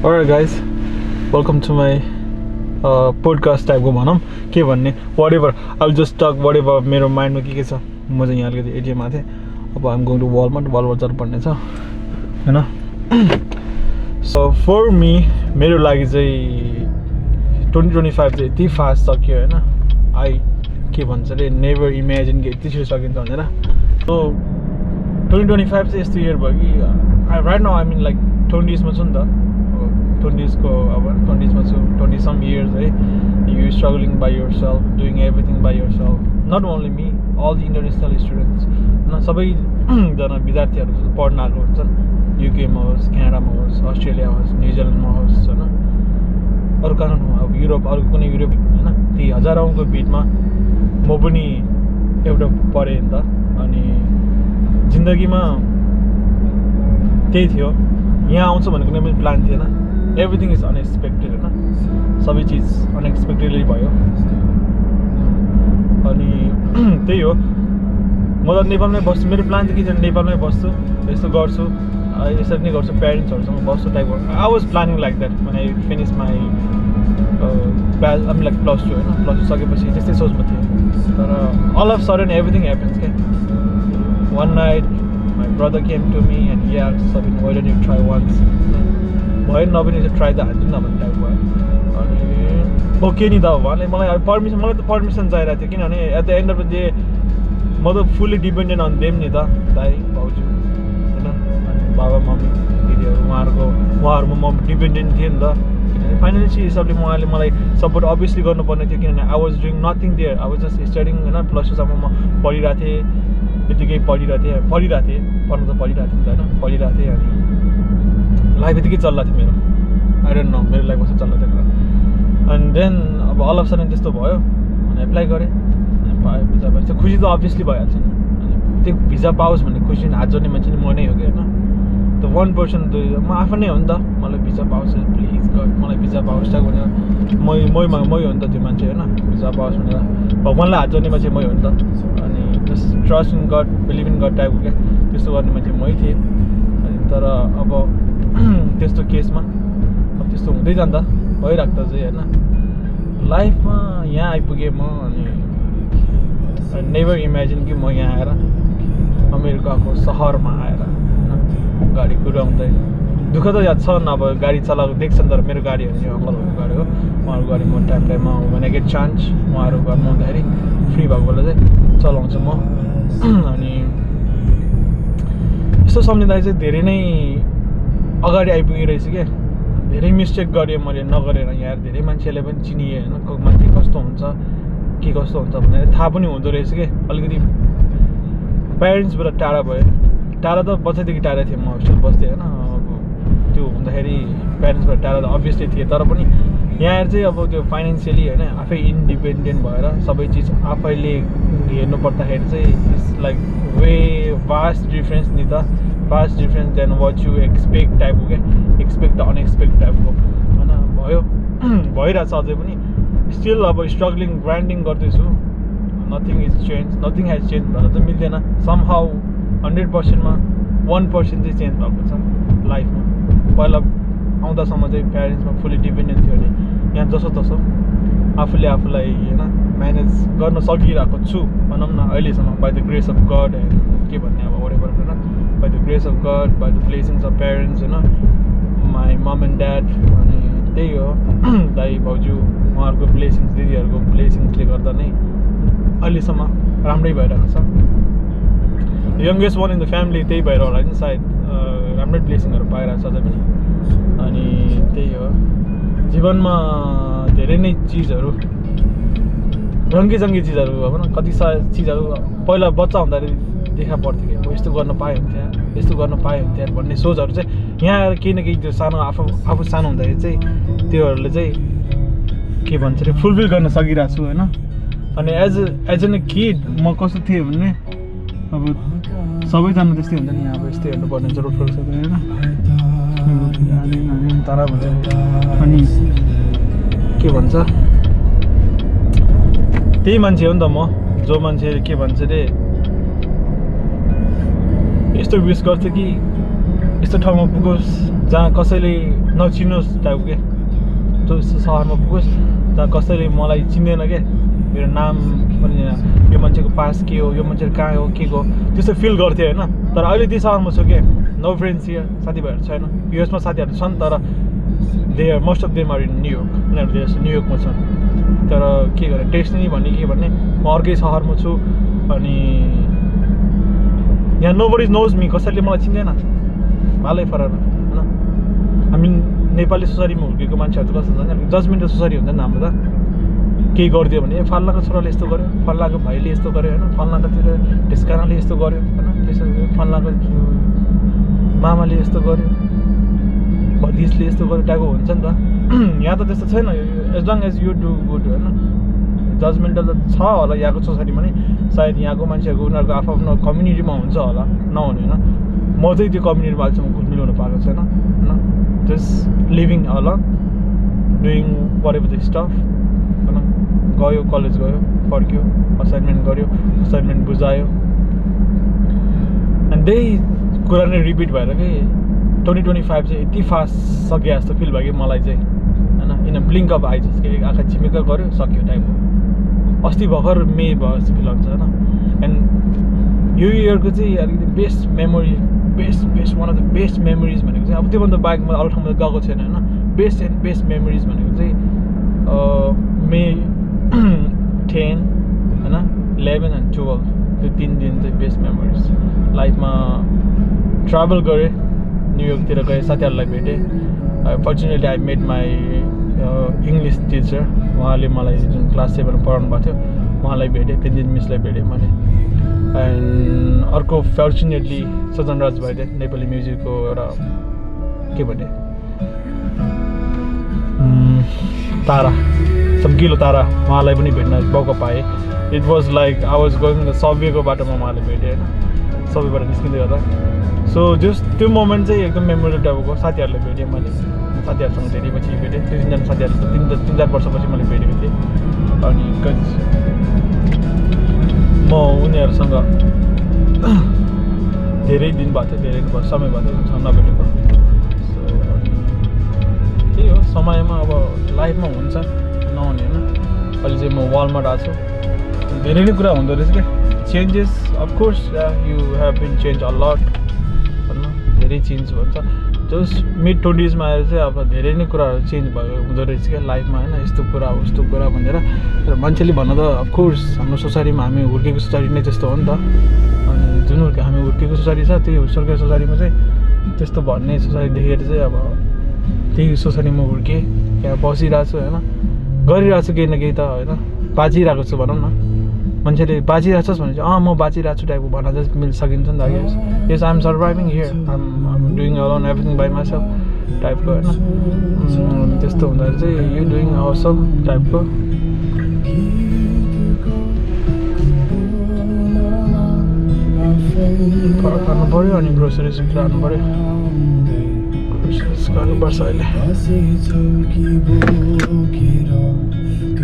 Alright guys, welcome to my podcast type को भनौँ के भन्ने whatever. I'll just talk whatever मेरो माइन्डमा के छ. म चाहिँ यहाँ अलिकति एटिएममा थिएँ. अब I'm going to Walmart जानु पर्ने छ हैन. So for me मेरो लागि चाहिँ 2025 चाहिँ यति फास्ट सक्यो हैन. के भन्छ रे never imagine कि यति छिटो सकिन्छ भनेर. So 2025 चाहिँ यस्तो इयर भयो कि right now I'm in like 20s मा छु नि त. 20s को अब 20s मा छु 20 some years you struggling by yourself, doing everything by yourself. Not only me, all the international students न सबै जना विद्यार्थीहरु पढ्न आएको हुन्छन्. युके मा होस्, क्यानाडा मा होस्, अस्ट्रेलिया होस्, न्युजिल्यान्ड मा होस् हैन. अरु कानुन अब युरोप अरु कुनै युरोप हैन. ती हजारौंको भिडमा म पनि एउटा पढे नि त. अनि जिन्दगीमा त्यही थियो. यहाँ आउँछु भनेको कुनै पनि प्लान थिएन. एभ्रिथिङ इज अनएक्सपेक्टेड हैन. सबै चीज अनएक्सपेक्टेडली भयो. अनि त्यही हो. म त नेपालमै बस्छु. मेरो प्लान चाहिँ के छ, नेपालमै बस्छु, यस्तो गर्छु, यसरी नै गर्छु, प्यारेन्ट्सहरुसँग बस्छु टाइपको. I was planning like that when I finish my I'm like +2 हैन. +2 सकेपछि त्यस्तै सोचमा थिएँ. तर all of a sudden everything happens के. One night my brother came to me and he asked, Sabin, why don't you try once? भयो नभने चाहिँ ट्राई त हान्छु न भन्ने टाइप भयो. अनि ओके नि त भने मलाई पर्मिसन चाहिरहेको थियो. किनभने at the end of the day म त फुल्ली डिपेन्डेन्ट अन देम नि त. दाइ भाउजू हैन. अनि बाबा मम्मी दिदीहरू उहाँहरूमा म डिपेन्डेन्ट थिएँ नि त. किनभने फाइनेन्सियल हिसाबले उहाँले मलाई सपोर्ट अभियसली गर्नुपर्ने थियो. किनभने I was doing nothing there. I was just studying हैन. +2 सम्म म पढिरहेको थिएँ. यतिकै पढिरहेको थिएँ पढ्नु त पढिरहेको थिएँ नि त हैन. पढिरहेको थिएँ. अनि लाइफ यतिकै चल्ला थियो मेरो. आई डोन्ट नो मेरो लाइफ कस्तो चल्ला थियो. अनि देन अब अल अफ सडन त्यस्तो भयो. अनि एप्लाई गरेँ. पाएँ भिजा पाएँ. त्यो खुसी त अभियसली भइहाल्छ नि. अनि त्यो भिजा पाओस् भन्ने खुसी हात जोड्ने मान्छे नि म नै हो कि हैन. त्यो 1% म आफै नै हो नि त. मलाई भिजा पाओस् प्लिज गड, मलाई भिजा पाओस् त भनेर मै हो नि त त्यो मान्छे हैन. भिजा पाओस् भनेर भगवानलाई हात जोड्ने मान्छे मै हो नि त. अनि just trust in God, believe in God टाइपको क्या त्यस्तो गर्ने मान्छे मै थिएँ. अनि तर अब त्यस्तो केसमा अब त्यस्तो हुँदै जाँदा भइराख्दा चाहिँ हैन लाइफमा यहाँ आइपुगेँ म. अनि नेभर इमेजिन कि म यहाँ आएर अमेरिकाको सहरमा आएर हैन गाडी कुदाउँदै दुःख त याद छ न. अब गाडी चलाएको देख्छन् तर मेरो गाडी हो नि अङ्कलहरूको गाडी हो. उहाँहरूको गाडी म टाइम टाइममा व्हेन आई गेट चान्स उहाँहरू घरमा हुँदाखेरि फ्री भएको बेला चाहिँ चलाउँछु म. अनि यस्तो सम्झिँदा चाहिँ धेरै नै अगाडि आइपुगिरहेछु क्या. धेरै मिस्टेक गरेँ मैले नगरेर. यहाँ धेरै मान्छेहरूले पनि चिनिए होइन. मान्छे कस्तो हुन्छ के कस्तो हुन्छ भनेर थाहा पनि हुँदो रहेछ क्या. अलिकति प्यारेन्ट्सबाट टाढा भयो. टाढा त बच्चादेखि टाढा थिएँ. म होस्टेल बस्थेँ होइन. अब त्यो हुँदाखेरि प्यारेन्ट्सबाट टाढा त अभियसली थिएँ. तर पनि यहाँ आएर चाहिँ अब त्यो फाइनेन्सियली होइन आफै इन्डिपेन्डेन्ट भएर सबै चिज आफैले हेर्नु पर्दाखेरि चाहिँ it's like way vast difference नि त. Vast difference than what you expect टाइपको क्या. एक्सपेक्ट द अनएक्सपेक्ट टाइपको होइन भयो. भइरहेछ अझै पनि. स्टिल अब स्ट्रगलिङ ग्राइन्डिङ गर्दैछु. Nothing is change, nothing has change भनेर त मिल्दैन. सम हाउ 100% मा 1% चाहिँ चेन्ज भएको छ लाइफमा. पहिला आउँदासम्म चाहिँ प्यारेन्ट्समा फुल्ली डिपेन्डेन्ट थियो भने यहाँ जसो तसो आफूले आफूलाई होइन म्यानेज गर्न सकिरहेको छु भनौँ न अहिलेसम्म. By the grace of God and के भन्ने अब वरेभर होइन. By the grace of God, by the blessings of parents होइन. My mom and dad. अनि त्यही हो दाइ भाउजू उहाँहरूको ब्लेसिङ्स, दिदीहरूको ब्लेसिङ्सले गर्दा नै अहिलेसम्म राम्रै भइरहेको छ. Youngest one in the family त्यही भएर होला नि सायद राम्रै ब्लेसिङहरू पाइरहेको छ अझै पनि. अनि त्यही हो जीवनमा धेरै नै चिजहरू रङ्गी चिजहरू अब न कति चिजहरू पहिला बच्चा हुँदाखेरि देखा पर्थ्यो कि यस्तो गर्न पाए हुन्थ्यो, यस्तो गर्न पाए हुन्थ्यो भन्ने सोचहरू चाहिँ यहाँ आएर केही न केही त्यो सानो आफू सानो हुँदाखेरि चाहिँ त्योहरूले चाहिँ के भन्छ अरे फुलफिल गर्न सकिरहेको छु होइन. अनि एज एन किड म कस्तो थिएँ भने अब सबैजना त्यस्तै हुन्छ नि. अब यस्तै हेर्नुपर्ने हुन्छ रोड फर्क होइन तर भन्छ. अनि के भन्छ त्यही मान्छे हो नि त म जो मान्छे के भन्छ अरे यस्तो विस गर्छ कि यस्तो ठाउँमा पुगोस् जहाँ कसैले नचिनोस् टाइपको के त्यो सहरमा पुगोस् जहाँ कसैले मलाई चिन्दैन क्या मेरो नाम पनि यो मान्छेको पास के हो यो मान्छे कहाँ हो के हो त्यस्तो फिल गर्थेँ होइन तर अहिले त्यो सहरमा छु के नो फ्रेन्ड्स हियर साथीभाइहरू छैन युएसमा साथीहरू छन् तर they are most of them are in New York उनीहरू देश न्युयोर्कमा छन् तर के गर्ने डेस्टिनी भन्ने के भन्ने म अर्कै सहरमा छु अनि यहाँ नो बडी नोज मी कसैले मलाई चिन्दैन हालै फरक होइन हामी नेपाली सोसाइटीमा हुर्केको मान्छेहरू त कस्तो हुन्छ नि जजमेन्टल सोसाइटी हुन्छ नि हाम्रो त केही गरिदियो भने फल्लाको छोराले यस्तो गर्यो फल्लाको भाइले यस्तो गर्यो होइन फल्लाकोतिर ढिस्कानाले यस्तो गर्यो होइन त्यसो फल्लाको मामाले यस्तो गर्यो भतिजले यस्तो गर्यो टाइपको हुन्छ नि त यहाँ त त्यस्तो छैन as long as you do good होइन जजमेन्टल त छ होला यहाँको सोसाइटीमा नि सायद यहाँको मान्छेहरूको उनीहरूको आफ्नो कम्युनिटीमा हुन्छ होला नहुने होइन म चाहिँ त्यो कम्युनिटीमा अहिलेसम्म घुल मिलाउनु पाएको छैन होइन जस्ट लिभिङ होला डुइङ whatever the stuff होइन गयो कलेज गयो फर्क्यो असाइनमेन्ट गर्यो असाइनमेन्ट बुझायो अनि त्यही कुरा नै रिपिट भएर कि 2025 चाहिँ यति फास्ट सक्यो जस्तो फिल भयो कि मलाई चाहिँ होइन in a blink of I जस्तो कि आँखा छिमेको गऱ्यो सक्यो टाइपको अस्ति भर्खर मे भयो जस्तो फिल हुन्छ होइन एन्ड यो इयरको चाहिँ अलिकति best memory best one of the best memories भनेको चाहिँ अब त्योभन्दा बाहेक मैले अरू ठाउँमा गएको छैन होइन बेस्ट एन्ड बेस्ट मेमोरिज भनेको चाहिँ मे 10 होइन 11 एन्ड 12 त्यो 3 दिन चाहिँ बेस्ट मेमोरिज लाइफमा ट्राभल गरेँ न्युयोर्कतिर गएँ साथीहरूलाई भेटेँ fortunately I met my English teacher उहाँले मलाई जुन क्लास 7 पढाउनु भएको थियो उहाँलाई भेटेँ 3 दिन मिसलाई भेटेँ मैले एन्ड अर्को फर्चुनेटली सजन राज भाइले नेपाली म्युजिकको एउटा के भने तारा चम्किलो तारा उहाँलाई पनि भेट्न मौका पाएँ it was like I was going सबवेको बाटोमा उहाँले भेटेँ होइन सबैबाट निस्किँदै गर्दा सो जस्ट त्यो मोमेन्ट चाहिँ एकदम मेमोरेबल टाइपको साथीहरूलाई भेटेँ मैले साथीहरूसँग धेरै पछि भेटेँ 2-3जना साथीहरू 3-4 वर्षपछि मैले भेटेको थिएँ अनि म उनीहरूसँग धेरै दिन भएको थियो धेरै समय भएको थियो नभेटेको सो त्यही हो समयमा अब लाइफमा हुन्छ नहुने होइन अहिले चाहिँ म वालमार्ट आएको छु धेरै नै कुरा हुँदो रहेछ क्या changes of course you have been change a lot होइन धेरै चेन्ज हुन्छ जस्ट मिड 20sमा आएर चाहिँ अब धेरै नै कुराहरू चेन्ज भयो हुँदो रहेछ क्या लाइफमा होइन यस्तो कुरा उस्तो कुरा भनेर तर मान्छेले भन्न त अफकोर्स हाम्रो सोसाइटीमा हामी हुर्केको सोसाइटी नै त्यस्तो हो नि त अनि जुन हामी हुर्केको सोसाइटी छ त्यही हुर्केको सोसाइटीमा चाहिँ त्यस्तो भन्ने सोसाइटी देखेर चाहिँ अब त्यही सोसाइटीमा हुर्केँ यहाँ बसिरहेको छु होइन गरिरहेको छु केही न केही त होइन बाँचिरहेको छु भनौँ न मान्छेले बाँचिरहेको छस् भने चाहिँ म बाँचिरहेको छु टाइपको भन्न चाहिँ मिल सकिन्छ नि त yes I am surviving here I'm doing alone everything by myself टाइपको होइन त्यस्तो हुँदाखेरि चाहिँ यु डुइङ अवसम टाइपको खानु पऱ्यो अनि ग्रोसरिज लानु पऱ्यो ग्रोसरिज गर्नुपर्छ अहिले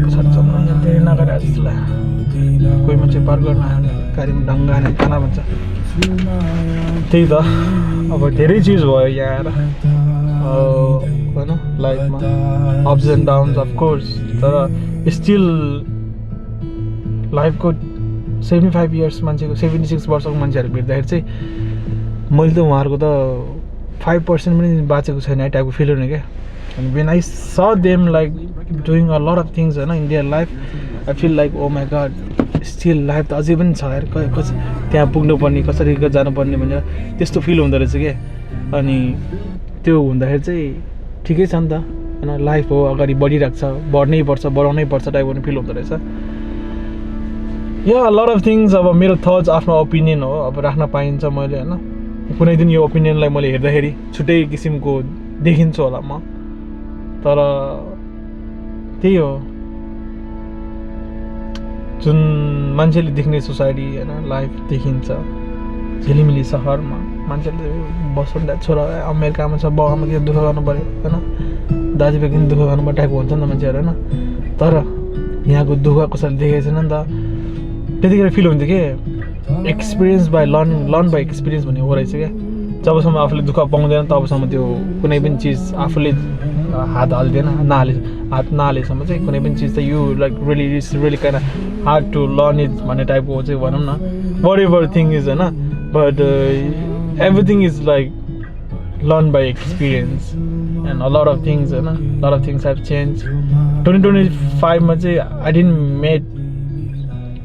पछाडि चल्न यहाँ धेरै नगरेर जस्तो लाग्यो कोही मान्छे पार गर्न आयो भने गाडीमा ढङ्गा आएन काना भन्छ त्यही त अब धेरै चिज भयो यहाँ आएर होइन लाइफमा अप्स एन्ड डाउन्स अफकोर्स तर स्टिल लाइफको 75 इयर्स मान्छेको 76 वर्षको मान्छेहरू भेट्दाखेरि चाहिँ मैले त उहाँहरूको त 5% पनि बाँचेको छैन है टाइपको फिल हुने क्या And when I saw them like doing a lot of things in their life, I feel like, oh my god, still life त अझै पनि छ यार त्यहाँ पुग्नुपर्ने कसरी जानुपर्ने भनेर त्यस्तो फिल हुँदो रहेछ क्या अनि त्यो हुँदाखेरि चाहिँ ठिकै छ नि त होइन लाइफ हो अगाडि बढिरहेको छ बढ्नै पर्छ बढाउनै पर्छ टाइपको फिल हुँदो रहेछ या लट अफ थिङ्स अब मेरो थट्स आफ्नो ओपिनियन हो अब राख्न पाइन्छ मैले होइन कुनै दिन यो ओपिनियनलाई मैले हेर्दाखेरि छुट्टै किसिमको देखिन्छु होला म तर त्यही हो जुन मान्छेले देख्ने सोसाइटी होइन लाइफ देखिन्छ झिलिमिली सहरमा मान्छेले बस्नु छोरा अमेरिकामा छ बाउ आमा किन दुःख गर्नु पऱ्यो होइन दाजुभाइ किन दुःख गर्नु पर्ने टाइपको हुन्छ नि त मान्छेहरू होइन तर यहाँको दुःख कसैले देखेको छैन नि त त्यतिखेर फिल हुन्थ्यो कि experience by learn by experience भन्ने हो रहेछ क्या जबसम्म आफूले दुःख पाउँदैन तबसम्म त्यो कुनै पनि चिज आफूले हात हाल्दैन हात नहालेसम्म चाहिँ कुनै पनि चिज चाहिँ you like really kind hard to learn it भन्ने टाइपको चाहिँ भनौँ न वाट एभर थिङ इज होइन but everything is like learn by experience and a lot of things होइन lot of things have change 2025 मा चाहिँ I didn't meet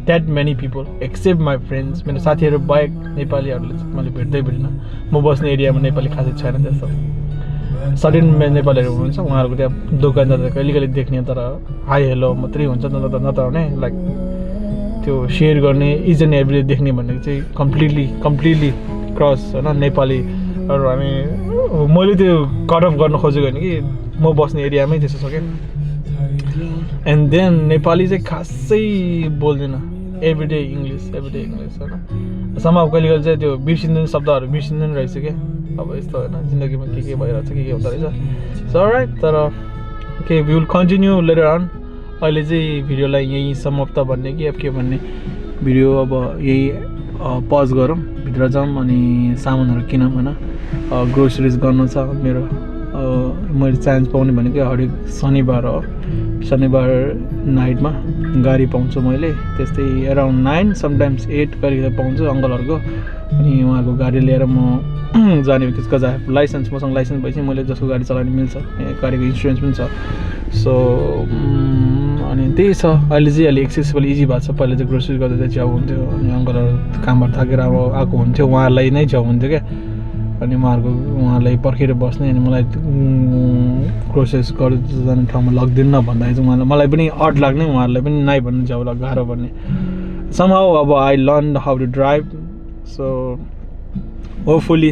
that many people except my friends मेरो साथीहरू बाहेक नेपालीहरूले मैले भेट्दै भेटिनँ म बस्ने एरियामा नेपाली खासै छैन त्यस्तो सर्टेन नेपालीहरू हुनुहुन्छ उहाँहरूको त्यहाँ दोकान जाँदा कहिले कहिले देख्ने तर हाई हेलो मात्रै हुन्छ न त भने लाइक त्यो सेयर गर्ने इच एन्ड एभ्री देख्ने भनेको चाहिँ कम्प्लिटली क्रस होइन नेपालीहरू हामी मैले त्यो कट अफ गर्न खोजेको होइन कि म बस्ने एरियामै त्यस्तो छ क्या एन्ड देन नेपाली चाहिँ खासै बोल्दिनँ एभ्रिडे इङ्ग्लिस होइन समाज कहिले कहिले चाहिँ त्यो बिर्सिँदैन शब्दहरू बिर्सिँदैन रहेछ क्या अब यस्तो होइन जिन्दगीमा के भइरहेछ के हुँदो रहेछ सो राइट तर के we will continue later on अहिले चाहिँ भिडियोलाई यहीँ समाप्त भन्ने कि अब के भन्ने भिडियो अब यही पज गरौँ भित्र जाउँ अनि सामानहरू किनौँ होइन ग्रोसरिज गर्नु छ मेरो मैले चान्स पाउने भनेको हरेक शनिबार हो शनिबार नाइटमा गाडी पाउँछु मैले त्यस्तै एराउन्ड 9 समटाइम्स 8 गरेर पाउँछु अङ्कलहरूको अनि उहाँको गाडी लिएर म जाने त्यसको लाइसेन्स मसँग लाइसेन्स भएपछि मैले जसको गाडी चलाउनु मिल्छ गाडीको इन्सुरेन्स पनि छ सो अनि त्यही छ अहिले चाहिँ अलि एक्सेसिबल इजी भएको छ पहिला चाहिँ ग्रोसरी गर्दा चाहिँ छेउ हुन्थ्यो अनि अङ्कलहरू कामबाट थाकेर अब आएको हुन्थ्यो उहाँहरूलाई नै छेउ हुन्थ्यो क्या अनि उहाँहरूलाई पर्खेर बस्ने अनि मलाई ग्रोसरिज गर्नु जाने ठाउँमा लग्दिन्न भन्दाखेरि चाहिँ मलाई पनि अड लाग्ने उहाँहरूलाई पनि नाइ भन्नु झ्याउ गाह्रो भन्ने समहाउ अब I learn how to drive so hopefully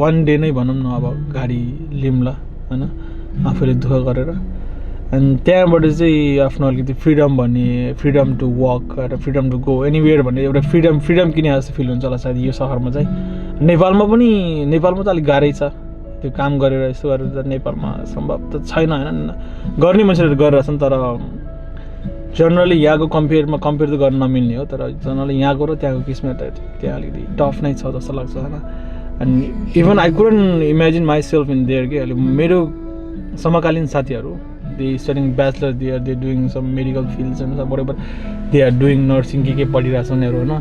one day नै भनौँ न अब गाडी लिउँला होइन आफूले दुःख गरेर अनि त्यहाँबाट चाहिँ आफ्नो अलिकति फ्रिडम टु वक र फ्रिडम टु गो एनिवेयर भन्ने एउटा फ्रिडम किने जस्तो फिल हुन्छ होला सायद यो सहरमा चाहिँ नेपालमा त अलिक गाह्रै छ त्यो काम गरेर यसो गरेर त नेपालमा सम्भव त छैन होइन गर्ने मान्छेहरू गरिरहेछन् तर जनरली यहाँको कम्पेयर त गर्न नमिल्ने हो तर जनरली यहाँको र त्यहाँको किसिममा त त्यहाँ अलिकति टफ नै छ जस्तो लाग्छ होइन अनि even I couldn't imagine myself in there कि अहिले मेरो समकालीन साथीहरू they studying bachelor they doing some medical fields होइन बराबर दे आर डुइङ नर्सिङ के पढिरहेछ उनीहरू होइन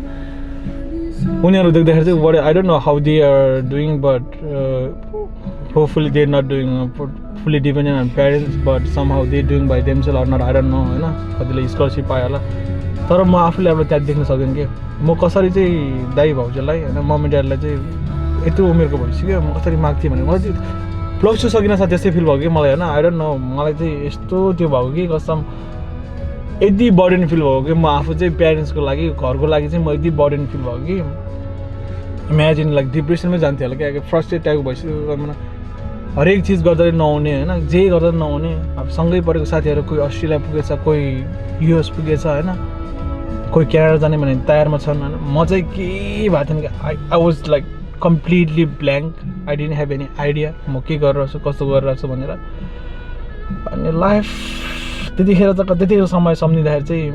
उनीहरू देख्दाखेरि चाहिँ what I don't know how they are doing but hopefully they are not doing fully dependent on parents but somehow they doing by themselves or not I don't know होइन कतिले scholarship पायो होला तर म आफूले अब त्यहाँ देख्न सक्दिनँ कि म कसरी चाहिँ दाइ भाउजूलाई होइन मम्मी ड्याडीलाई चाहिँ यत्रो उमेरको भइसक्यो म कसरी माग्थेँ भने मलाई चाहिँ प्लस टू सकिन साथ त्यस्तै फिल भयो कि मलाई होइन आई डोन्ट नो मलाई चाहिँ यस्तो त्यो भएको कि कसम यति बर्डन फिल भयो कि म आफू चाहिँ प्यारेन्ट्सको लागि घरको लागि चाहिँ म यति बर्डन फिल भयो कि इमेजिन लाइक डिप्रेसनमै जान्थेँ होला क्या फ्रस्ट्रेट टाइपको भइसक्यो हरेक चिज गर्दा नहुने होइन जे गर्दा नहुने अब सँगै परेको साथीहरू कोही अस्ट्रेलिया पुगेछ कोही युएस पुगेछ होइन कोही क्यानाडा जाने भने तयारमा छन् होइन म चाहिँ केही भएको थिएन कि I was like completely blank I didn't have any idea म के गरिरहेको छु कस्तो गरिरहेको छु भनेर अनि लाइफ त्यतिखेर समय सम्झिँदाखेरि चाहिँ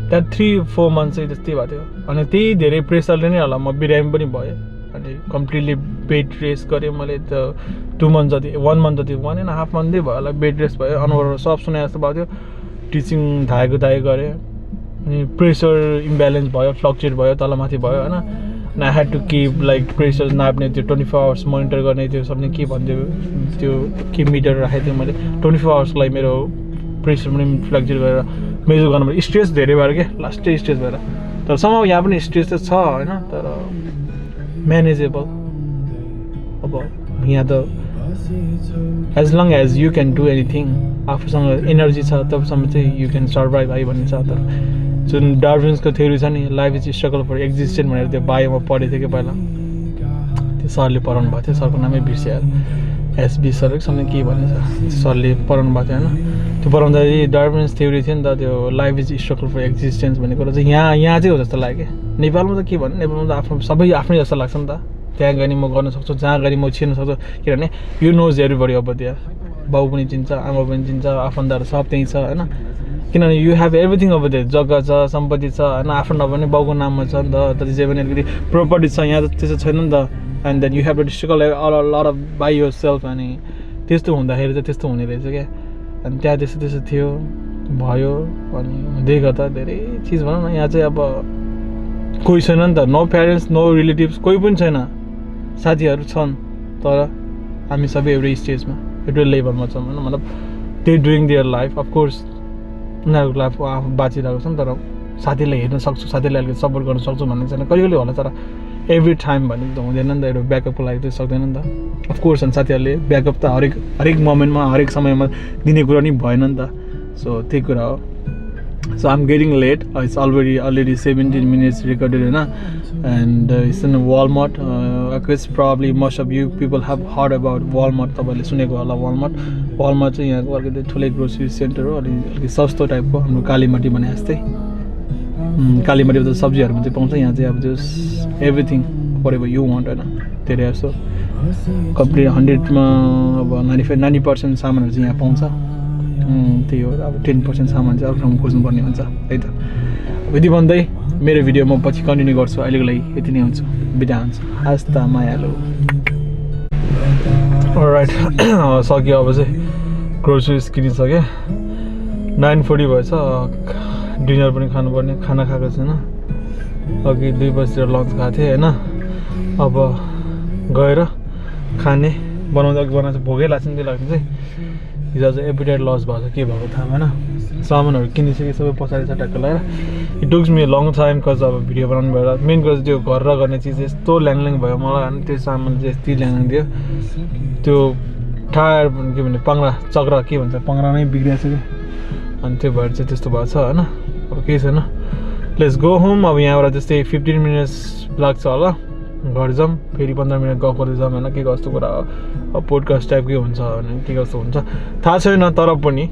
त्यहाँ 3-4 मन्थ चाहिँ त्यस्तै भएको थियो अनि त्यही धेरै प्रेसरले नै होला म बिरामी पनि भएँ अनि कम्प्लिटली बेड रेस्ट गरेँ मैले त 1 मन्थ जति 1.5 मन्थै भयो होला बेड रेस्ट भयो अनुहार सब सुने जस्तो भएको थियो टिचिङ धाएको गरेँ अनि प्रेसर इम्ब्यालेन्स भयो फ्लक्चुएट भयो तलमाथि भयो होइन अनि I had to keep like pressure नाप्ने त्यो 24 आवर्स मोनिटर गर्ने त्यो सबले के भन्थ्यो त्यो के मिटर राखेको थिएँ मैले 24 आवर्सको लागि मेरो प्रेसर पनि फ्लक्चुएट गरेर मेजर गर्नु स्ट्रेस धेरै भएर क्या लास्टै स्ट्रेस भएर तर समाउ यहाँ पनि स्ट्रेस त छ होइन तर म्यानेजेबल अब यहाँ त as long as you can do anything आफूसँग एनर्जी छ तबसम्म चाहिँ यु क्यान सर्भाइभ है भन्ने छ तर जुन डार्विन्सको थ्योरी छ नि life is struggle for existence भनेर त्यो बायोमा पढेको थियो कि पहिला त्यो सरले पढाउनु भएको थियो सरको नामै बिर्सियो एसबी सर सँगै के भन्छ सरले पढाउनु भएको थियो होइन त्यो पढाउँदाखेरि डार्विन्स थ्योरी थियो नि त त्यो life is struggle for existence भन्ने कुरा चाहिँ यहाँ चाहिँ हो जस्तो लाग्यो नेपालमा त के भन्नु नेपालमा त आफ्नो सबै आफ्नै जस्तो लाग्छ नि त त्यहाँ गएर म गर्न सक्छु जहाँ गएर म छिर्न सक्छु किनभने यु नोज एभ्रीबडी अब त्यहाँ बाउ पनि चिन्छ आमा पनि चिन्छ आफन्तहरू सब त्यहीँ छ होइन किनभने यु हेभ एभ्रिथिङ अब त्यो जग्गा छ सम्पत्ति छ होइन आफ्नो नभने बाउको नाममा छ नि त त्यति जे पनि अलिकति प्रोपर्टी छ यहाँ त त्यस्तो छैन नि त and then you have to struggle lot of by yourself अनि त्यस्तो हुँदाखेरि चाहिँ त्यस्तो हुने रहेछ क्या अनि त्यहाँ त्यस्तो थियो भयो अनि हुँदै गर्दा धेरै चिज भनौँ न यहाँ चाहिँ अब कोही छैन नि त नो प्यारेन्ट्स नो रिलेटिभ्स कोही पनि छैन साथीहरू छन् तर हामी सबै एउटै स्टेजमा एउटै लेभलमा छौँ होइन मतलब they doing their life of course उनीहरूको लाइफ आफू बाँचिरहेको छ नि तर साथीलाई हेर्न सक्छु साथीलाई अलिकति सपोर्ट गर्न सक्छु भन्ने छैन कहिले कहिले होला तर एभ्री टाइम भन्ने त हुँदैन नि त एउटा ब्याकअपको लागि चाहिँ सक्दैन नि त अफकोर्स अनि साथीहरूले ब्याकअप त हरेक मोमेन्टमा हरेक समयमा दिने कुरा नि भएन नि त सो त्यही कुरा हो so I am getting late it's already 17 minutes recorded होइन and it's in Walmart it's probably most of you people have heard about Walmart तपाईँहरूले सुनेको होला वालमार्ट चाहिँ यहाँको अलिकति ठुलै ग्रोसरी सेन्टर हो अलिकति सस्तो टाइपको हाम्रो कालीमाटी भने जस्तै कालीमाटीमा त सब्जीहरूमा चाहिँ पाउँछ यहाँ चाहिँ अब just everything for ever you want होइन धेरै जस्तो कम्प्लिट 100मा अब 90% सामानहरू चाहिँ यहाँ पाउँछ त्यही हो अब 10% सामान चाहिँ अर्को ठाउँमा खोज्नुपर्ने हुन्छ है त यति भन्दै मेरो भिडियो म पछि कन्टिन्यू गर्छु अहिलेको लागि यति नै हुन्छ बिदा हुन्छ आस्ता मायालो राइट सक्यो अब चाहिँ ग्रोसरिज किनिसकेँ 9:40 भएछ डिनर पनि खानुपर्ने खाना खाएको छैन अघि 2 बजीतिर लन्च खाएको थिएँ होइन अब गएर खाने बनाउँदा अघि बनाउँदा भोकै लाग्छ नि त्यो लाग्छ चाहिँ हिजो चाहिँ एपिटाइट लस भएको छ के भएको थाहा भएन सामानहरू किनिसकेँ सबै पछाडि टक्क लगाएर it takes me long time cause अब भिडियो बनाउनु भएर मेन कुरा त्यो घर र गर्ने चिज यस्तो ल्याङ भयो मलाई अनि त्यो सामान चाहिँ यति ल्याङ दियो त्यो टायर के भन्ने पाङ्रा चक्रा के भन्छ पाङ्रा नै बिग्रिएको छ कि अनि त्यो भएर चाहिँ त्यस्तो भएको छ होइन अब केही छैन लेट्स गो होम अब यहाँबाट त्यस्तै 15 minutes लाग्छ होला घर जाऊँ फेरि 15 मिनट गफ गर्दै जाऊँ होइन के कस्तो कुरा अब पोडकास्ट टाइपकै हुन्छ भने के कस्तो हुन्छ थाहा छैन तर पनि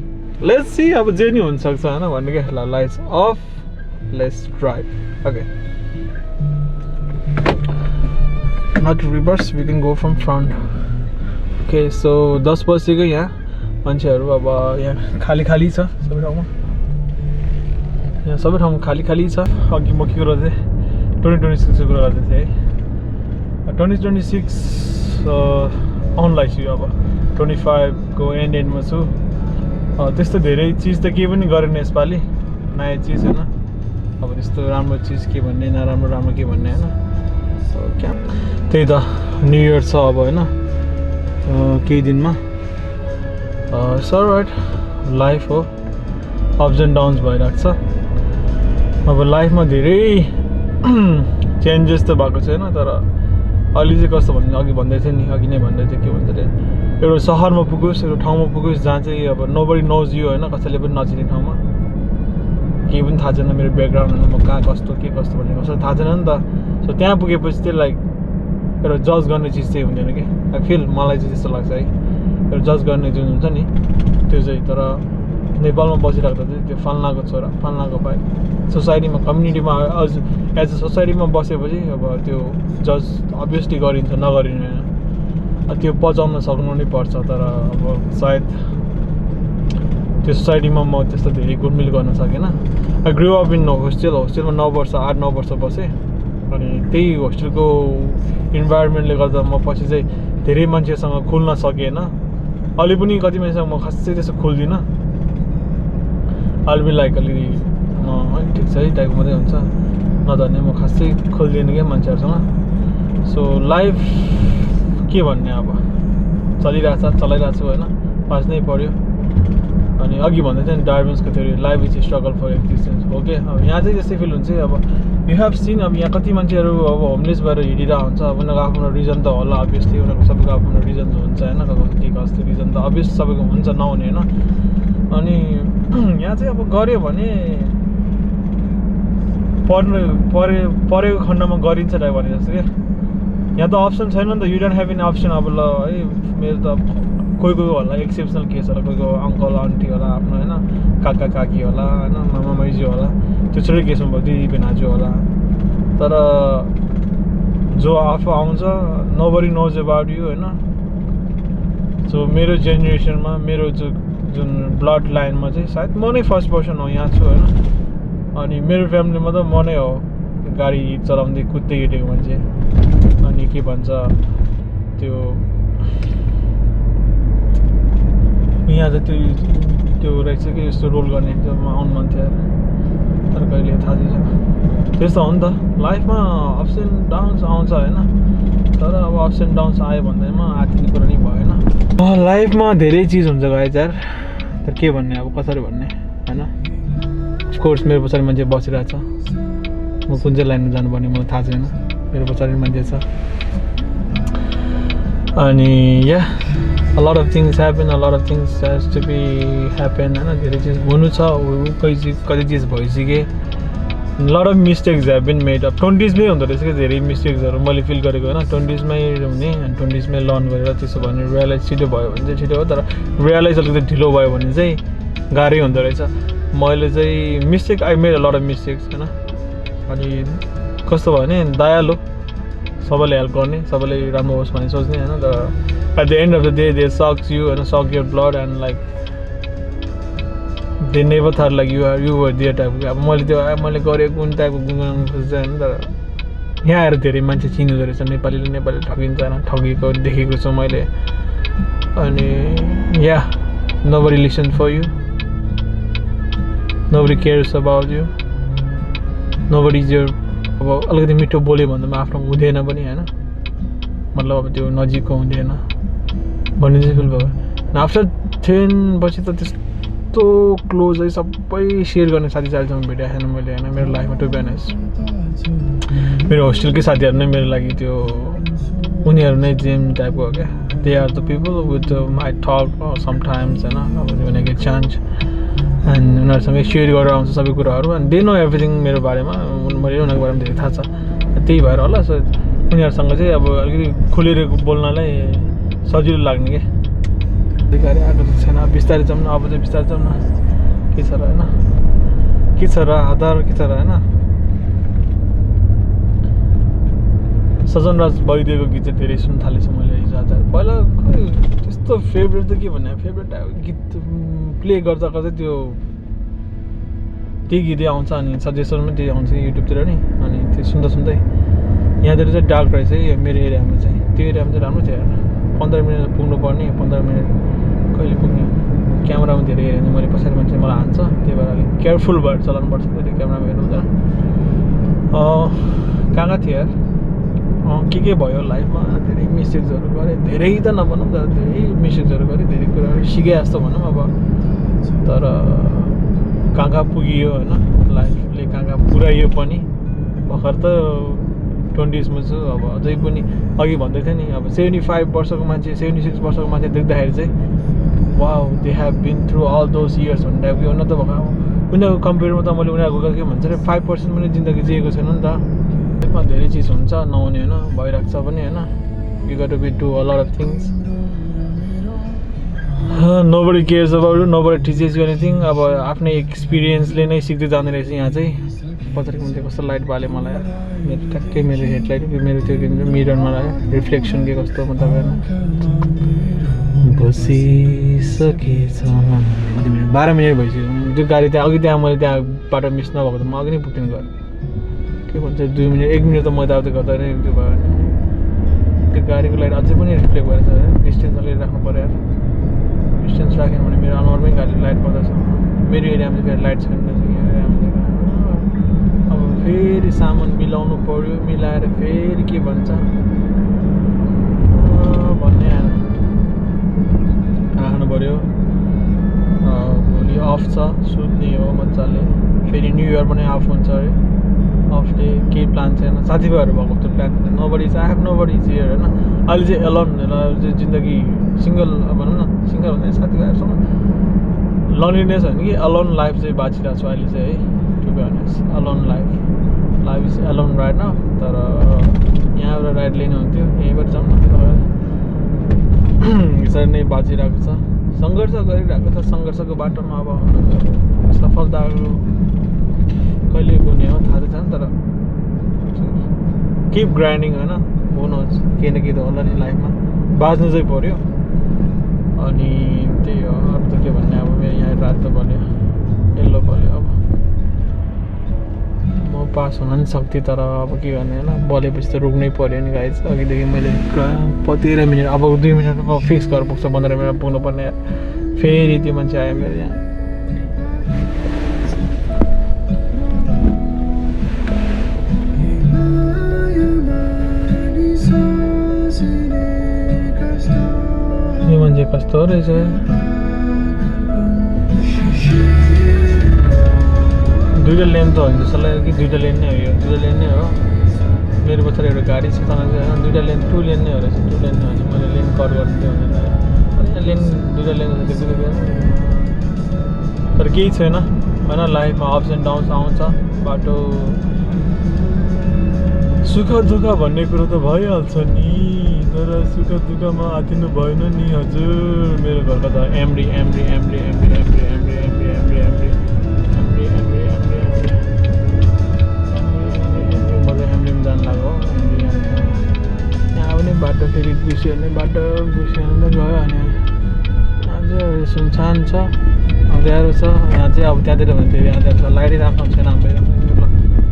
लेट्स सी अब जे नि हुनसक्छ होइन भन्ने क्या ल lights off let's drive okay not reverse we can go from front okay so 10 बजीको यहाँ मान्छेहरू अब यहाँ खाली छ सबै ठाउँमा यहाँ सबै ठाउँमा खाली छ अघि म के कुरा चाहिँ 2026 को कुरा गर्दै थिएँ है 2026 आउनु लाग्छु अब 25 को एन्डमा छु त्यस्तो धेरै चिज त केही पनि गरेन यसपालि नयाँ चिज होइन अब त्यस्तो राम्रो चिज के भन्ने नराम्रो के भन्ने होइन क्या त्यही त न्यु इयर छ अब होइन केही दिनमा सर राइट लाइफ हो अप्स एन्ड डाउन्स भइरहेको छ अब लाइफमा धेरै चेन्जेस त भएको छैन तर अलि चाहिँ कस्तो भन्ने अघि भन्दै थिएँ नि अघि नै भन्दै थिएँ के भन्छ अरे एउटा सहरमा पुगोस् एउटा ठाउँमा पुगोस् जहाँ चाहिँ अब नोबडी नोज यु होइन कसैले पनि नचिने ठाउँमा केही पनि थाहा छैन मेरो ब्याकग्राउन्ड होइन म कहाँ कस्तो के कस्तो भन्ने कसैलाई थाहा छैन नि त सो त्यहाँ पुगेपछि चाहिँ लाइक एउटा जज गर्ने चिज चाहिँ हुँदैन कि आई फिल मलाई चाहिँ त्यस्तो लाग्छ है एउटा जज गर्ने जुन हुन्छ नि त्यो चाहिँ तर नेपालमा बसिरहेको चाहिँ त्यो फल्नाको छोरा फल्नाको भाइ सोसाइटीमा कम्युनिटीमा एज अ सोसाइटीमा बसेपछि अब त्यो जज अभियसली गरिन्छ नगरिने होइन त्यो पचाउन सक्नु नै पर्छ तर अब सायद त्यो सोसाइटीमा म त्यस्तो धेरै घुलमिल गर्न सकेन आई ग्रो अप इन होस्टेलमा 9 वर्ष 8-9 वर्ष बसेँ अनि त्यही होस्टेलको इन्भाइरोमेन्टले गर्दा म पछि चाहिँ धेरै मान्छेसँग खुल्न सकेन अलि पनि कति मान्छेसँग म खासै त्यस्तो खुल्दिनँ अलि लाइक अलि ठिक छ है टाइपको मात्रै हुन्छ नजाने म खासै खोल्दिनँ क्या मान्छेहरूसँग सो लाइफ के भन्ने अब चलाइरहेको छु होइन बाँच्नै पऱ्यो अनि अघि भन्दै थियो नि डार्विन्सको theory life is struggle for existence हो क्या अब यहाँ चाहिँ त्यस्तै फिल हुन्छ अब यु हेभ सिन अब यहाँ कति मान्छेहरू अब होमलेस भएर हिँडिरहेको हुन्छ अब उनीहरूको आफ्नो रिजन त होला अभियसली उनीहरूको सबैको आफ्नो रिजन हुन्छ होइन के कस्तो रिजन त अभियस सबैको हुन्छ नहुने होइन अनि यहाँ चाहिँ अब गऱ्यो भने परेको खण्डमा गरिन्छ टाइप भने जस्तो क्या यहाँ त अप्सन छैन नि त you don't have any option अब ल है मेरो त कोही होला एक्सेप्सनल केस होला कोही अङ्कल आन्टी होला आफ्नो होइन काका काकी होला होइन मामा माइजू होला त्यो छुट्टै केसमा भयो दिदी बेनाजु होला तर जो आफू आउँछ नोबडी नोज अबाउट यु होइन सो मेरो जेनेरेसनमा मेरो जुन ब्लड लाइनमा चाहिँ सायद म नै फर्स्ट पर्सन हो यहाँ छु होइन अनि मेरो फ्यामिलीमा त म नै हो गाडी चलाउँदै कुद्दै हिँडेको मान्छे अनि अनि के भन्छ त्यो यहाँ त त्यो रहेछ कि यस्तो रोल गर्ने त्यो आउनु मन थियो तर कहिले थाहा छैन त्यस्तो हो नि त लाइफमा अप्स एन्ड डाउन्स आउँछ होइन तर अब अप्स एन्ड डाउन्स आयो भन्दैमा आर्थिक कुरा नै भएन लाइफमा धेरै चिज हुन्छ गाइज यार तर के भन्ने अब कसरी भन्ने होइन अफकोर्स मेरो पछाडि मान्छे बसिरहेछ म कुन चाहिँ लाइनमा जानुपर्ने मलाई थाहा छैन मेरो पछाडि मान्छे छ अनि या a lot of things happen a lot of things has to be happen हैन धेरै चीज हुनु छ कति चीज भइसके lot of mistakes have been made up 20s मै हुँदो रहेछ के धेरै मिस्टेक्सहरु मैले फिल गरेको हैन 20s मै हुने अनि 20s मै लर्न गरेर त्यसो भने रियलाइज छिटो भयो भने चाहिँ छिटो हो तर रियलाइज अलिकति ढिलो भयो भने चाहिँ गाह्रै हुँदो रहेछ मैले चाहिँ mistake I made a lot of mistakes हैन अनि कस्तो भयो भने दयालु सबैले हेल्प गर्ने सबैले राम्रो होस् भन्ने सोच्ने हैन तर at the end of the day they sucks you and suck your blood and like they never thought like you were their type अब मैले गरेको कुन टाइपको गुनगुनाउनु खोज्छ हैन तर यहाँ आएर धेरै मान्छे चिन्नुहुँदो रहेछ नेपालीले ठगिन्छ हैन ठगेको देखेको छु मैले अनि या nobody listens for you nobody cares about you nobody is your अब अलिकति मिठो बोल्यो भन्दा आफ्नो हुँदैन पनि हैन मतलब अब त्यो नजिकको हुँदैन भन्ने चाहिँ फिल भयो आफ्टर 10 पछि त त्यस्तो क्लोज है सबै सेयर गर्ने साथी साथीसँग भेटेको छैन मैले हैन मेरो लाइफमा टु बी अनेस्ट मेरो होस्टेलकै साथीहरु नै मेरो लागि त्यो उनीहरु नै जेम टाइपको हो क्या they are the people with I talk sometimes हैन अब when I get chance and उनीहरुसँग सेयर गरेर आउँछ सबै कुराहरु and they know everything मेरो बारेमा मैले उनीहरुको बारेमा धेरै थाहा छ त्यही भएर होला सो उनीहरुसँग चाहिँ अब अलिकति खुलेर बोल्नलाई सजिलो लाग्ने के अधिकारी आएको छैन बिस्तारै जाउँ न अब चाहिँ बिस्तारै जाउँ न के छ र हैन के छ र आधार के छ र हैन सजनराज वैद्यको गीत चाहिँ धेरै सुन्न थालेछु मैले हिजो आज पहिला त्यस्तो फेभरेट त के भन्ने फेभरेट गीत प्ले गर्दा गर्दै त्यो त्यही गीतै आउँछ अनि सजेसन पनि त्यही आउँछ युट्युबतिर नि अनि त्यो सुन्दा सुन्दै यहाँतिर चाहिँ डार्क रहेछ है मेरो एरियामा चाहिँ त्यो एरियामा चाहिँ राम्रो थियो होइन 15 मिनट पुग्नु पर्ने 15 मिनट कहिले पुग्ने क्यामेरामा धेरै हेऱ्यो भने मैले पछाडि मान्छे मलाई हान्छ त्यही भएर अलिक केयरफुल भएर चलाउनुपर्छ त्यो क्यामेरामा हेर्नु हुँदैन कहाँ थियो यार के भयो लाइफमा धेरै मिस्टेक्सहरू गरेँ धेरै त नभनौँ तर धेरै मिस्टेक्सहरू गरेँ धेरै कुराहरू सिकेँ जस्तो भनौँ अब तर कहाँ पुगियो होइन लाइफले कहाँ पुऱ्यायो पनि भर्खर त 20s मा छु अब अझै पनि अघि भन्दै थिएँ नि अब 75 वर्षको मान्छे 76 वर्षको मान्छे देख्दाखेरि चाहिँ wow they have been through all those years भन्ने टाइपको हो न त भएको उनीहरूको कम्पेयरमा त मैले उनीहरूको के भन्छ अरे 5% पनि जिन्दगी जिएको छैन नि त लाइफमा धेरै चिज हुन्छ नहुने होइन भइरहेको छ पनि होइन you got to be do a lot of things nobody cares about you nobody teaches you anything अब आफ्नै एक्सपिरियन्सले नै सिक्दै जाँदै रहेछ यहाँ चाहिँ पछाडि मान्छे कस्तो लाइट बाल्यो मलाई मेरो ठ्याक्कै मेरो हेडलाइट मेरो त्यो मिररमा लाग्यो रिफ्लेक्सन के कस्तो म तपाईँहरू बसिसकेछ 12 मिनट भइसक्यो त्यो गाडी त्यहाँ अघि त्यहाँ मैले त्यहाँ बाटो मिस नभएको त म अघि नै बुकिङ गरेँ के भन्छ 2 मिनट 1 मिनट त म यताउति गर्दा नै त्यो भयो त्यो गाडीको लाइट अझै पनि रिफ्लेक्ट भएर छ डिस्टेन्स अलिकति राख्नु पऱ्यो यार डिस्टेन्स राखेन भने मेरो अनुहारमै गाडी लाइट पर्दछ मेरो एरियामा फेरि लाइट छैन अब फेरि सामान मिलाउनु पर्यो मिलाएर फेरि के भन्छ भन्ने राख्नु पर्यो भोलि अफ छ सुत्ने हो मजाले फेरि न्यु इयर पनि अफ हुन्छ अरे अफ डे केही प्लान छैन साथीभाइहरू भएको त्यो plan nobody is I have nobody is here होइन अहिले चाहिँ एलोन चाहिँ जिन्दगी सिङ्गल भनौँ न सिङ्गल भन्दा साथीभाइहरूसँग लनलीनेस होइन कि अलोन लाइफ चाहिँ बाँचिरहेको छु अहिले चाहिँ है to be honest alone life is alone ride न तर यहाँबाट राइड लिनु हुन्थ्यो यहीँबाट जाउँ न यसरी नै बाँचिरहेको छ सङ्घर्ष गरिरहेको छ सङ्घर्षको बाटोमा अब सफलताहरू कहिले हुने हो थाहा छैन तर किप ग्राइन्डिङ होइन हुनुहोस् केही न केही त होला नि लाइफमा बाँच्नु चाहिँ पऱ्यो अनि त्यही हो अरू त के भन्ने अब मेरो यहाँ रात त बल्यो यल्लो बल्यो अब म पास हुन नि सक्थेँ तर अब के गर्ने होइन बोलेपछि त रोक्नै पऱ्यो नि गाइस अघिदेखि मैले 13 मिनट अब 2 मिनटमा फिक्स गरेर पुग्छ 15 मिनट पुग्नुपर्ने फेरि त्यो मान्छे आयो मेरो यहाँ यो मान्छे कस्तो रहेछ दुईटा लेन त होइन जस्तो लाग्यो कि दुईटा लेन नै हो यो दुईटा लेन नै हो मेरो पछाडि एउटा गाडी छ तना चाहिँ होइन दुईटा लेन 2 लेन नै हो रहेछ 2 लेन नै हो मैले लेन कट गरिदियो भने यहाँ लेन दुईटा लेन देख्दै तर केही छैन होइन लाइफमा अप्स एन्ड डाउन्स आउँछ बाटो सुख दुःख भन्ने कुरो त भइहाल्छ नि तर सुख दुःखमा आतिनु भएन नि हजुर मेरो घरको त एमडी जान लाग्यो यहाँ पनि बाटो फेरि गुसियो भने बाटो गुसियो भने गयो अनि अझै सुनसान छ अँध्यारो छ यहाँ चाहिँ अब त्यहाँतिर भने फेरि अँध्यारो छ लाइटै राम्रो छैन हाम्रो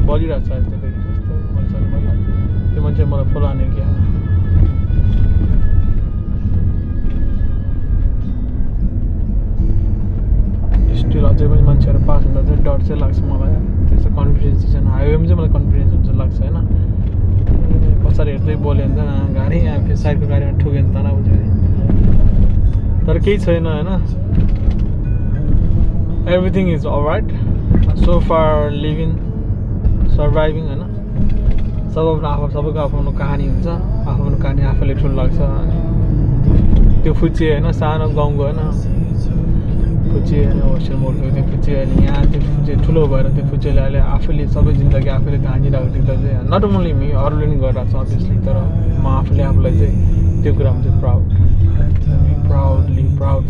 बलिरहेको छ अहिले चाहिँ फेरि कस्तो मान्छेले मलाई त्यो मान्छे मलाई फुल हाने क्या स्टिल अझै पनि मान्छेहरू पास हुँदा चाहिँ डर चाहिँ लाग्छ मलाई त्यस्तो कन्फिडेन्स चाहिँ छैन हाइवेमा चाहिँ मलाई कन्फिडेन्स हुन्छ लाग्छ होइन पछाडि हेर्दै बोल्यो भने त गाडी यहाँ फेरि साइडको गाडीमा ठुक्यो भने तनाव हुन्छ तर केही छैन होइन everything is all right so far living surviving होइन सबैको आफ्नो कहानी हुन्छ आफ्नो कहानी आफूले ठुलो लाग्छ त्यो फुच्चे होइन सानो गाउँको होइन फुच्चे होइन होस्टेल मोडको त्यो फुच्चे अहिले यहाँ त्यो फुच्चे ठुलो भएर त्यो फुच्चेले अहिले आफूले सबै जिन्दगी आफूले धानिरहेको देख्दा चाहिँ नट ओन्ली मी अरूले पनि गरिरहेको छ अभियसली तर म आफूले आफूलाई चाहिँ त्यो कुरामा चाहिँ प्राउड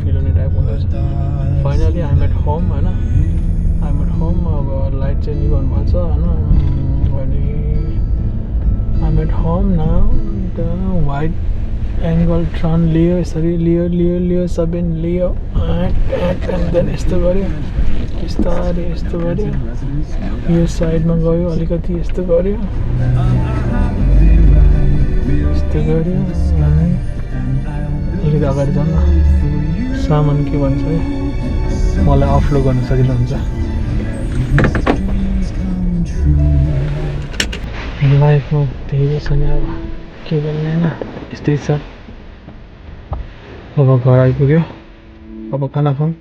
फिल हुने टाइप हुँदो रहेछ फाइनली आइम एट होम होइन आइम एट होम अब लाइट चाहिँ निभाउनु भएको छ होइन अनि I'm at home now wide angle turn लियो यसरी लियो सबिन लियो देन यस्तो गऱ्यो बिस्तारै यस्तो गऱ्यो यो साइडमा गयो अलिकति यस्तो गऱ्यो अलिकति अगाडि जानु सामान के भन्छ मलाई अफलोड गर्न सजिलो हुन्छ लाइफमा त्यही छ नि अब के गर्ने होइन यस्तै छ अब घर आइपुग्यो अब खाना खाऊँ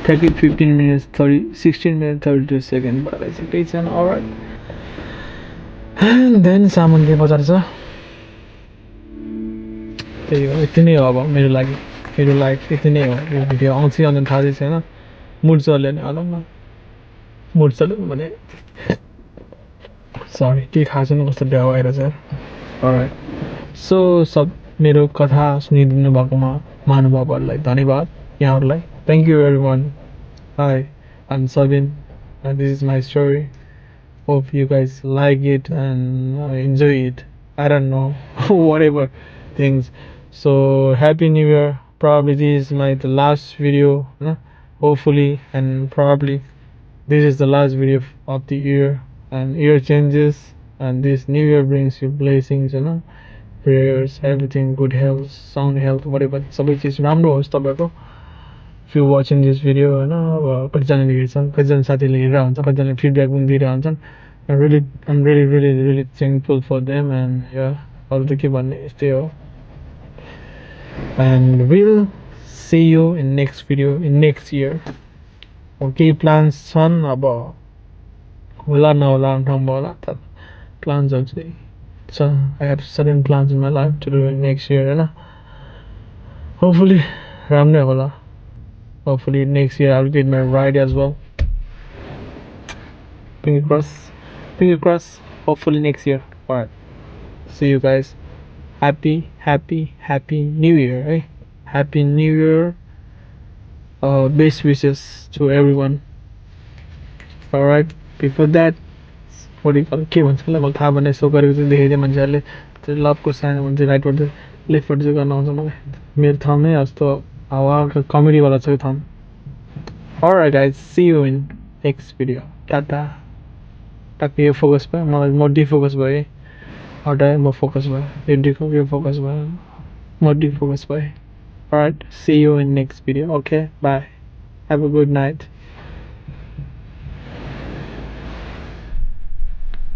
15 minutes 16 minutes 32 seconds भएर छिट्टै छैन अलराइट देन सामान के बजार छ त्यही हो यति नै हो अब मेरो लागि मेरो लाइफ यति नै हो यो भिडियो आउँछ अनि थाहा चाहिँ छैन मुड चल्यो नि होला न मुड चल्यो भने सरी केही थाहा छैन कस्तो भ्याउ आइरहेछ अलराइट सो सब मेरो कथा सुनिदिनु भएकोमा महानुभावहरूलाई धन्यवाद यहाँहरूलाई thank you everyone high I'm Sabin and this is my story hope you guys like it and enjoy it I don't know whatever things so happy new year probably this is the last video hopefully and probably this is the last video of the year and year changes and this new year brings you blessings prayers everything good health sound health whatever सबै चिज राम्रो होस् तपाईको if you watching this video हैन अब कतिजनाले हेर्छन् कतिजना साथीले हेरेर हुन्छ कतिजनाले फिडब्याक पनि दिइरहेको हुन्छन् I'm really thankful for them and yeah अरु त के भन्ने यस्तै हो and we'll see you in next video in next year okay plans छन् अब होला नहोला नम्बर होला त plans are so I have certain plans in my life to do it next year हैन hopefully ramne hola hopefully next year I'll get my ride as well finger cross hopefully next year alright see you guys happy new year happy new year best wishes to everyone alright before that what do you call के भन्छ मलाई थाहा भएन so गरेको चाहिँ देखेको मान्छेहरूले त्यो लभको साइन हुन्छ राइटबाट लेफ्टबाट चाहिँ गर्न आउँछ मलाई मेरो थम नै जस्तो हावा कमेडीवाला छ यो थम alright guys see you in next video tata टक्क यो फोकस भयो मलाई म डिफोकस भएँ हटाएँ म फोकस भयो यो फोकस भयो म डिफोकस भएँ alright see you in next video okay bye have a good night